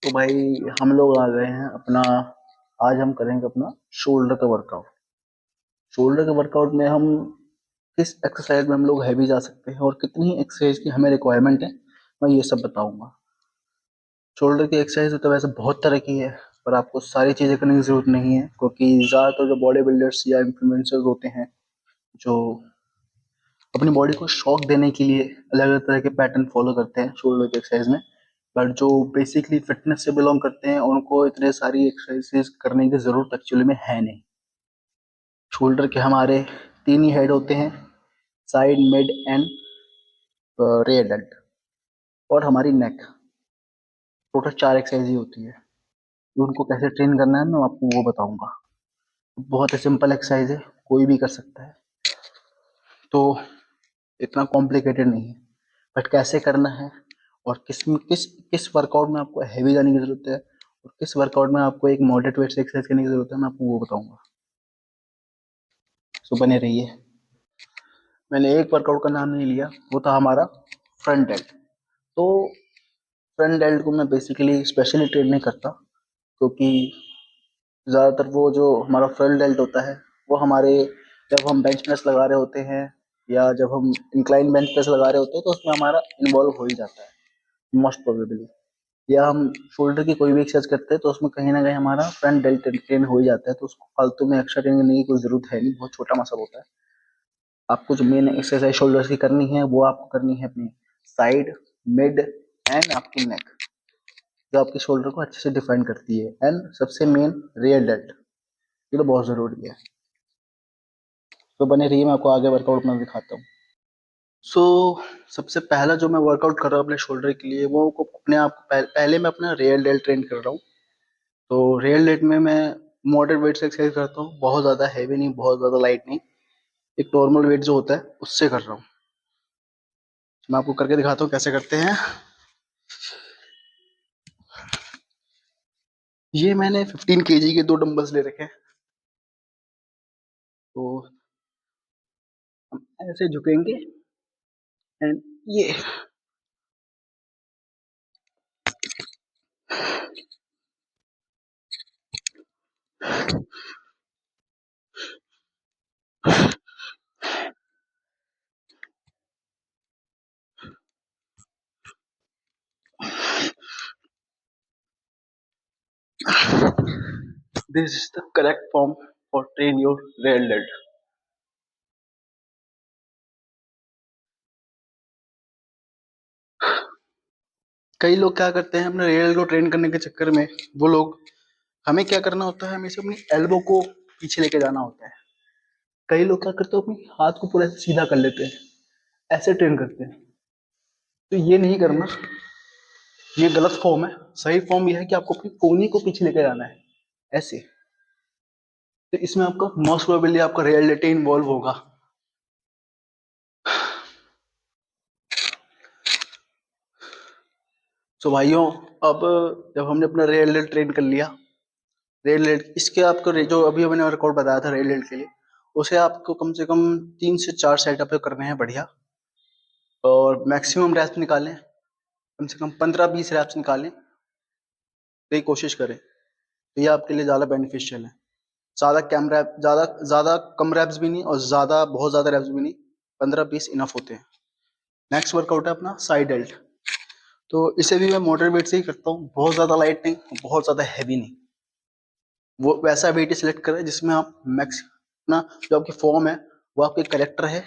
तो भाई हम लोग आ गए हैं अपना। आज हम करेंगे अपना शोल्डर का वर्कआउट। शोल्डर के वर्कआउट में हम किस एक्सरसाइज में हम लोग हैवी जा सकते हैं और कितनी एक्सरसाइज की हमें रिक्वायरमेंट है, मैं ये सब बताऊंगा। शोल्डर की एक्सरसाइज तो वैसे बहुत तरह की है, पर आपको सारी चीज़ें करने की जरूरत नहीं है, क्योंकि ज़्यादातर जो बॉडी बिल्डर्स या इन्फ्लुएंसर्स होते हैं जो अपनी बॉडी को शॉक देने के लिए अलग अलग तरह के पैटर्न फॉलो करते हैं शोल्डर की एक्सरसाइज में। बट जो बेसिकली फिटनेस से बिलोंग करते हैं उनको इतने सारी एक्सरसाइजेस करने की जरूरत एक्चुअली में है नहीं। शोल्डर के हमारे तीन ही हेड होते हैं, side mid and rare dealt, और हमारी नेक। टोटल चार एक्सरसाइज ही होती है। उनको कैसे ट्रेन करना है मैं आपको वो बताऊंगा। बहुत ही सिंपल एक्सरसाइज है, कोई भी कर सकता है, तो इतना कॉम्प्लिकेटेड नहीं है। बट कैसे करना है और किस किस वर्कआउट में आपको हैवी जाने की जरूरत है और किस वर्कआउट में आपको एक मॉडरेट वेट से एक्सरसाइज करने की जरूरत है, मैं आपको वो बताऊंगा। सो बने रहिए। मैंने एक वर्कआउट का नाम नहीं लिया, वो था हमारा फ्रंट डेल्ट। तो फ्रंट डेल्ट को मैं बेसिकली स्पेशली ट्रेन नहीं करता, क्योंकि ज़्यादातर वो जो हमारा फ्रंट डेल्ट होता है वो हमारे जब हम बेंच प्रेस लगा रहे होते हैं या जब हम इंक्लाइन बेंच प्रेस लगा रहे होते हैं तो उसमें हमारा इन्वॉल्व हो ही जाता है मोस्ट प्रोबेबली। या हम शोल्डर की कोई भी एक्सरसाइज करते हैं तो उसमें कहीं ना कहीं हमारा फ्रंट डेल्ट ट्रेन हो ही जाता है, तो उसको फालतू में एक्स्ट्रा ट्रेनिंग करने की कोई जरूरत है नहीं, बहुत छोटा मसल होता है। आपको जो मेन एक्सरसाइज शोल्डर्स की करनी है वो आपको करनी है अपनी साइड, मिड एंड आपकी नेक, जो आपके शोल्डर को अच्छे से डिफाइन करती है, एंड सबसे मेन रियर डेल्ट। ये तो बहुत जरूरी है। तो बने रहिए, मैं आपको आगे वर्कआउट में दिखाता हूँ। सो सबसे पहला जो मैं वर्कआउट कर रहा हूँ अपने शोल्डर के लिए वो अपने आप को पहले मैं अपना रियर डेल्ट ट्रेन कर रहा हूँ। तो रियर डेल्ट में मैं मॉडरेट वेट से एक्सरसाइज करता हूँ, बहुत ज़्यादा हैवी नहीं, बहुत ज़्यादा लाइट नहीं। एक नॉर्मल वेट जो होता है उससे कर रहा हूँ। मैं आपको करके दिखाता हूँ कैसे करते हैं। ये मैंने 15 kg के दो डंबल्स ले रखे हैं। तो हम ऐसे झुकेंगे एंड ये this is the correct form for train your rear dealt. कई लोग क्या करते हैं अपने रियर डेल्ट को ट्रेन करने के चक्कर में, वो लोग, हमें क्या करना होता है, हमेशा अपनी एल्बो को पीछे लेके जाना होता है। कई लोग क्या करते हैं अपने हाथ को पूरा ऐसे सीधा कर लेते हैं, ऐसे ट्रेन करते हैं। तो ये नहीं करना, ये गलत फॉर्म है। सही फॉर्म ये है कि आपको अपनी कोहनी को पीछे लेके जाना है, ऐसे। तो इसमें आपका मोस्ट प्रोबेबली आपका रियलिटी इन्वॉल्व होगा। तो भाइयों, अब जब हमने अपना रेल डेल्ट ट्रेन कर लिया, रेल डेल्ट इसके आपको जो अभी मैंने वर्कआउट बताया था रेल डेल्ट के लिए, उसे आपको कम से कम 3 से 4 सेटअप करने हैं बढ़िया। और मैक्सिमम रैप्स निकालें, कम से कम 15-20 रैप्स निकालें, तो ये कोशिश करें। तो ये आपके लिए ज़्यादा बेनिफिशियल है। ज़्यादा कम रैप, ज़्यादा ज़्यादा कम रैप्स भी नहीं और ज़्यादा बहुत ज़्यादा रैप्स भी नहीं, 15-20 इनफ होते हैं। नेक्स्ट वर्कआउट है अपना साइड डेल्ट। तो इसे भी मैं मॉडरेट वेट से ही करता हूँ, बहुत ज़्यादा लाइट नहीं, बहुत ज़्यादा हैवी नहीं। वो वैसा वेट ही सिलेक्ट करें जिसमें आप मैक्स अपना जो आपकी फॉर्म है वो आपके करेक्टर है।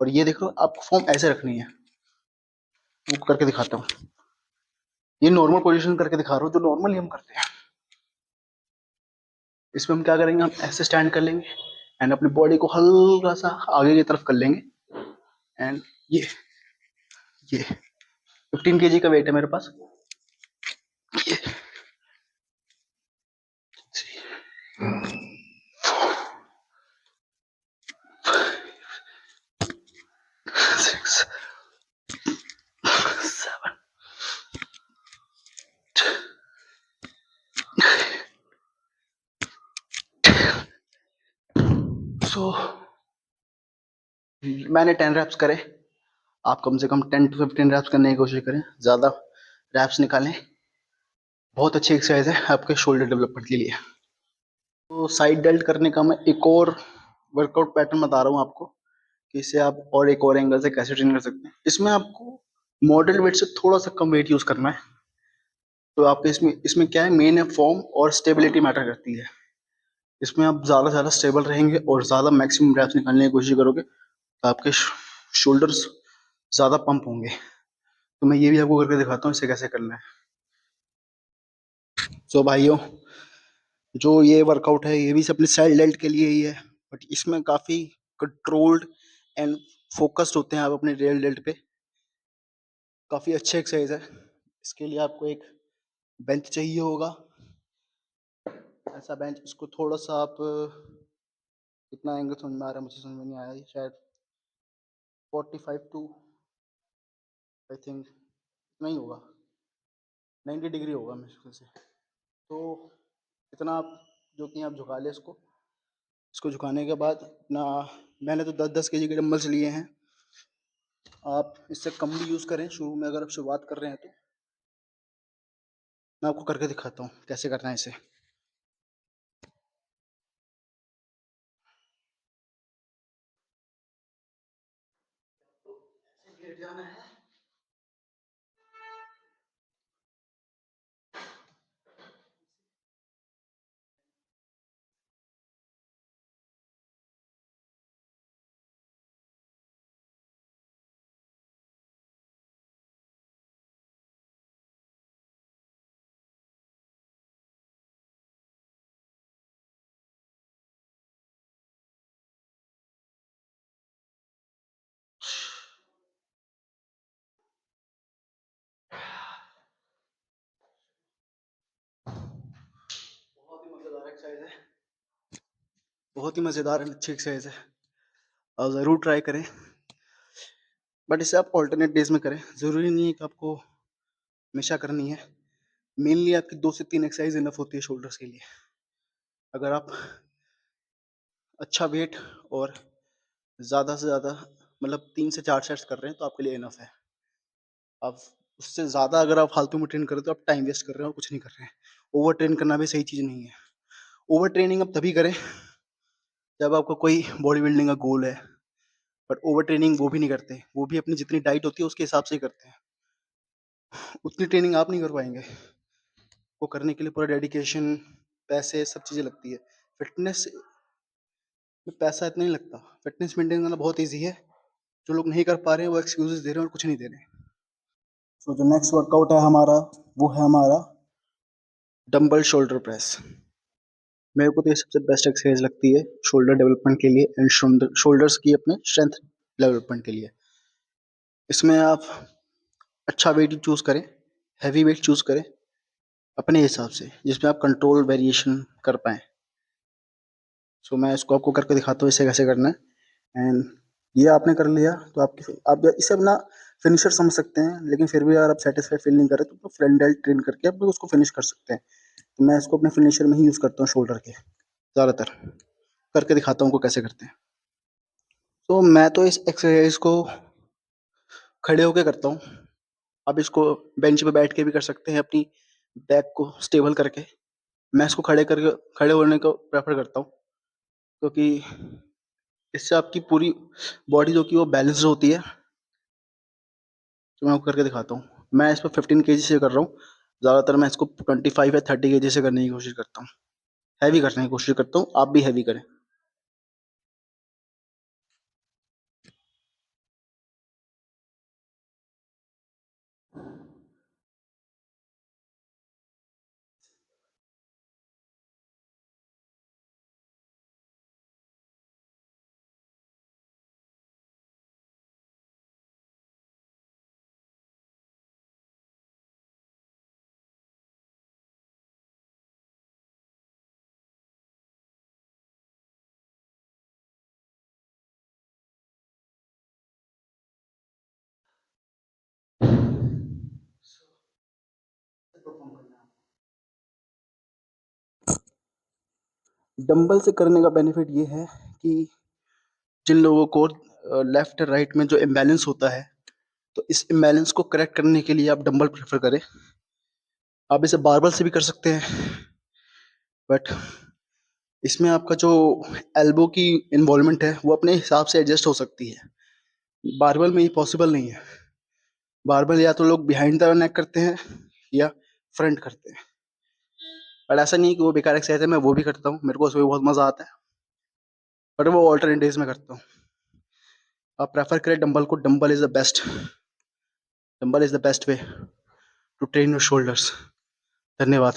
और ये देखो आपको फॉर्म ऐसे रखनी है, वो करके दिखाता हूँ। ये नॉर्मल पोजीशन करके दिखा रहा हूँ जो नॉर्मली हम करते हैं। इसमें हम क्या करेंगे, हम ऐसे स्टैंड कर लेंगे एंड अपनी बॉडी को हल्का सा आगे की तरफ कर लेंगे। एंड ये 15 kg का वेट है मेरे पास। ये 6, 7, सो मैंने 10 रैप्स करे। आप कम से कम 10 to 15 रैप्स करने की कोशिश करें, ज़्यादा रैप्स निकालें। बहुत अच्छी एक्सरसाइज है आपके शोल्डर डेवलपमेंट के लिए। तो साइड डेल्ट करने का मैं एक और वर्कआउट पैटर्न बता रहा हूँ आपको कि इससे आप और एक और एंगल से कैसे ट्रेन कर सकते हैं। इसमें आपको मॉडल वेट से थोड़ा सा कम वेट यूज करना है। तो आपके इसमें इसमें क्या है, मेन है फॉर्म और स्टेबिलिटी मैटर करती है। इसमें आप ज़्यादा से ज़्यादा स्टेबल रहेंगे और ज़्यादा मैक्सिमम रैप्स निकालने की कोशिश करोगे तो आपके शोल्डर्स ज़्यादा पंप होंगे। तो मैं ये भी आपको करके दिखाता हूँ इसे कैसे करना है। सो भाइयों, जो ये वर्कआउट है ये भी अपने सेल्फ डेल्ट के लिए ही है, बट इसमें काफ़ी कंट्रोल्ड एंड फोकस्ड होते हैं आप अपने रियल डेल्ट पे। काफ़ी अच्छे एक्सरसाइज है। इसके लिए आपको एक बेंच चाहिए होगा, ऐसा बेंच। इसको थोड़ा सा आप, कितना एंगल समझ में आ रहा है मुझे समझ में नहीं आया, शायद 45 टू, आई थिंक नहीं होगा, 90 डिग्री होगा मुश्किल से। तो इतना आप, जो कि आप झुका ले इसको। इसको झुकाने के बाद अपना, मैंने तो 10-10 केजी के डंबल्स लिए हैं। आप इससे कम भी यूज़ करें शुरू में, अगर आप शुरुआत कर रहे हैं तो। मैं आपको करके दिखाता हूँ कैसे करना है इसे। लेट जाना है। बहुत ही मज़ेदार एक्सरसाइज है, बहुत ही मज़ेदार एंड अच्छी एक्सरसाइज है। आप ज़रूर ट्राई करें, बट इसे आप ऑल्टरनेट डेज में करें। ज़रूरी नहीं है कि आपको हमेशा करनी है। मेनली आपकी 2 से 3 एक्सरसाइज इनफ होती है शोल्डर्स के लिए। अगर आप अच्छा वेट और ज़्यादा से ज़्यादा, मतलब 3 से 4 सेट्स कर रहे हैं तो आपके लिए इनफ है। आप उससे ज़्यादा अगर आप फालतू में ट्रेन कर रहे हो तो आप टाइम वेस्ट कर रहे हो और कुछ नहीं कर रहे हैं। ओवर ट्रेन करना भी सही चीज़ नहीं है। ओवर ट्रेनिंग आप तभी करें जब आपका कोई बॉडी बिल्डिंग का गोल है, बट ओवर ट्रेनिंग वो भी नहीं करते। वो भी अपनी जितनी डाइट होती है उसके हिसाब से ही करते हैं। उतनी ट्रेनिंग आप नहीं कर पाएंगे। वो करने के लिए पूरा डेडिकेशन, पैसे, सब चीज़ें लगती है। फिटनेस में पैसा इतना नहीं लगता। फिटनेस मेंटेन करना बहुत ईजी है। जो लोग नहीं कर पा रहे हैं वो एक्सक्यूजेस दे रहे हैं और कुछ नहीं दे रहे। सो जो नेक्स्ट वर्कआउट है हमारा, वो है हमारा डंबल शोल्डर प्रेस। मेरे को तो ये सबसे बेस्ट एक्सरसाइज लगती है शोल्डर डेवलपमेंट के लिए एंड शोल्डर्स की अपने स्ट्रेंथ डेवलपमेंट के लिए। इसमें आप अच्छा वेट चूज करें, हैवी वेट चूज करें अपने हिसाब से, जिसमें आप कंट्रोल वेरिएशन कर पाएँ। सो मैं इसको आपको करके दिखाता हूँ इसे कैसे करना है। एंड ये आपने कर लिया तो आपकी, आप इसे अपना फिनिशर समझ सकते हैं, लेकिन फिर भी अगर आप सेटिस्फाई फील नहीं कर रहे तो फ्रंट डेल्ट ट्रेन करके आप लोग उसको फिनिश कर सकते हैं। तो मैं इसको अपने फिनिशर में ही यूज़ करता हूँ शोल्डर के ज़्यादातर। करके दिखाता हूँ उनको कैसे करते हैं। तो मैं तो इस एक्सरसाइज को खड़े होके करता हूँ। आप इसको बेंच पे बैठ के भी कर सकते हैं अपनी बैक को स्टेबल करके। मैं इसको खड़े होने को प्रेफर करता हूँ, क्योंकि इससे आपकी पूरी बॉडी जो कि वो बैलेंस्ड होती है। तो मैं आपको करके दिखाता हूँ। मैं इस पर 15 केजी से कर रहा हूँ। ज़्यादातर मैं इसको 25 या 30 केजी से करने की कोशिश करता हूँ। हैवी करने की कोशिश करता हूँ, आप भी हैवी करें। डंबल से करने का बेनिफिट ये है कि जिन लोगों को लेफ्ट राइट में जो इम्बैलेंस होता है, तो इस इम्बैलेंस को करेक्ट करने के लिए आप डंबल प्रेफर करें। आप इसे बारबल से भी कर सकते हैं, बट इसमें आपका जो एल्बो की इन्वॉल्वमेंट है वो अपने हिसाब से एडजस्ट हो सकती है। बारबल में ये पॉसिबल नहीं है। बारबल या तो लोग बिहाइंड द नेक करते हैं या फ्रंट करते हैं, बट ऐसा नहीं है कि वो बेकार एक्सरसाइज है, मैं वो भी करता हूँ, मेरे को उसमें बहुत मजा आता है, बट वो ऑल्टरनेट डेज में करता हूँ। आप प्रेफर करें डंबल को, dumbbell is the best, dumbbell is the best way to train your shoulders. धन्यवाद।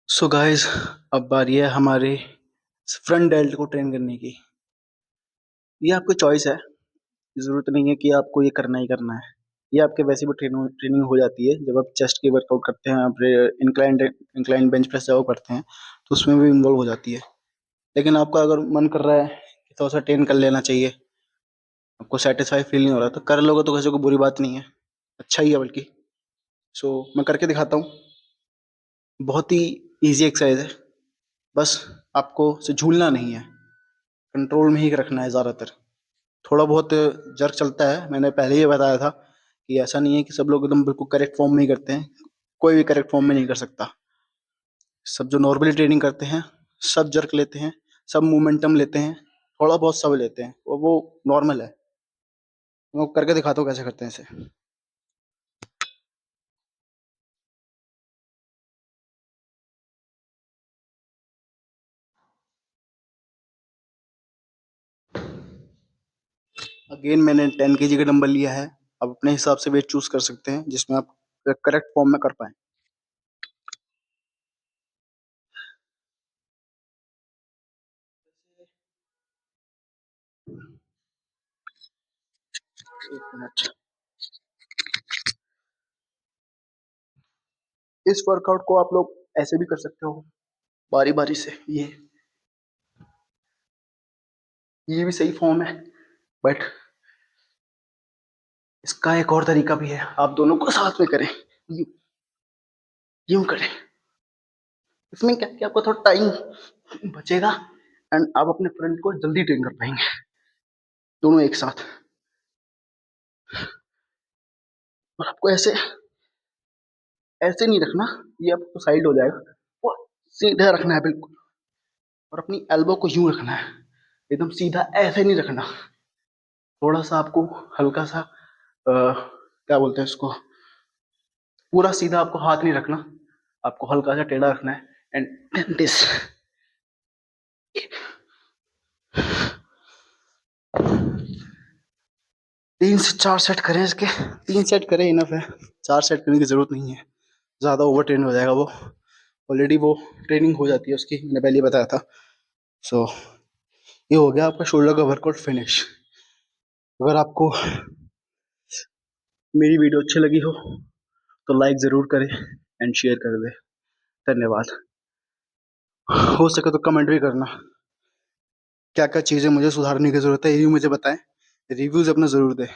सो गाइस, अब बारी है हमारे फ्रंट डेल्ट को ट्रेन करने की। ये आपकी चॉइस है, जरूरत नहीं है कि आपको ये करना ही करना है। ये आपके वैसे भी ट्रेनिंग हो जाती है जब आप चेस्ट की वर्कआउट करते हैं, आप इंक्लाइन बेंच प्रेस जब आप करते हैं तो उसमें भी इन्वॉल्व हो जाती है। लेकिन आपका अगर मन कर रहा है कि थोड़ा सा ट्रेन कर लेना चाहिए, आपको सेटिस्फाई फील नहीं हो रहा, तो कर लोगे तो किसी को बुरी बात नहीं है, अच्छा ही है बल्कि। सो मैं करके दिखाता हूँ। बहुत ही इजी एक्सरसाइज है, बस आपको से झूलना नहीं है, कंट्रोल में ही रखना है ज़्यादातर। थोड़ा बहुत जर्क चलता है, मैंने पहले ही बताया था कि ऐसा नहीं है कि सब लोग एकदम बिल्कुल करेक्ट फॉर्म में ही करते हैं। कोई भी करेक्ट फॉर्म में नहीं कर सकता। सब जो नॉर्मली ट्रेनिंग करते हैं सब जर्क लेते हैं, सब मोमेंटम लेते हैं, थोड़ा बहुत सब लेते हैं, और वो नॉर्मल है। मैं करके दिखाता हूँ कैसे करते हैं इसे। अगेन मैंने 10 kg का डंबल लिया है। आप अपने हिसाब से वेट चूज कर सकते हैं जिसमें आप करेक्ट फॉर्म में कर पाए। एक मिनट। इस वर्कआउट को आप लोग ऐसे भी कर सकते हो, बारी बारी से। ये भी सही फॉर्म है, बट इसका एक और तरीका भी है, आप दोनों को साथ में करें। यूं यूं करें। इसमें क्या है कि आपको थोड़ा टाइम बचेगा एंड आप अपने फ्रेंड को जल्दी ट्रेन कर पाएंगे, दोनों एक साथ। और आपको ऐसे ऐसे नहीं रखना, ये आपको साइड हो जाएगा, वो सीधा रखना है बिल्कुल। और अपनी एल्बो को यूं रखना है, एकदम सीधा ऐसे नहीं रखना। थोड़ा सा आपको हल्का सा क्या बोलते हैं इसको, पूरा सीधा आपको हाथ नहीं रखना, आपको हल्का सा टेढ़ा रखना है। एंड दिस 3 से 4 सेट करें इसके। 3 सेट करें इनफ है, 4 सेट करने की जरूरत नहीं है, ज्यादा ओवर ट्रेन हो जाएगा वो। ऑलरेडी वो ट्रेनिंग हो जाती है उसकी, मैंने पहले ही बताया था। सो ये हो गया आपका शोल्डर का वर्कआउट फिनिश। अगर आपको मेरी वीडियो अच्छी लगी हो तो लाइक जरूर करें एंड शेयर कर दें। धन्यवाद। हो सके तो कमेंट भी करना, क्या क्या चीजें मुझे सुधारने की जरूरत है ये भी मुझे बताएं। रिव्यूज अपना जरूर दें।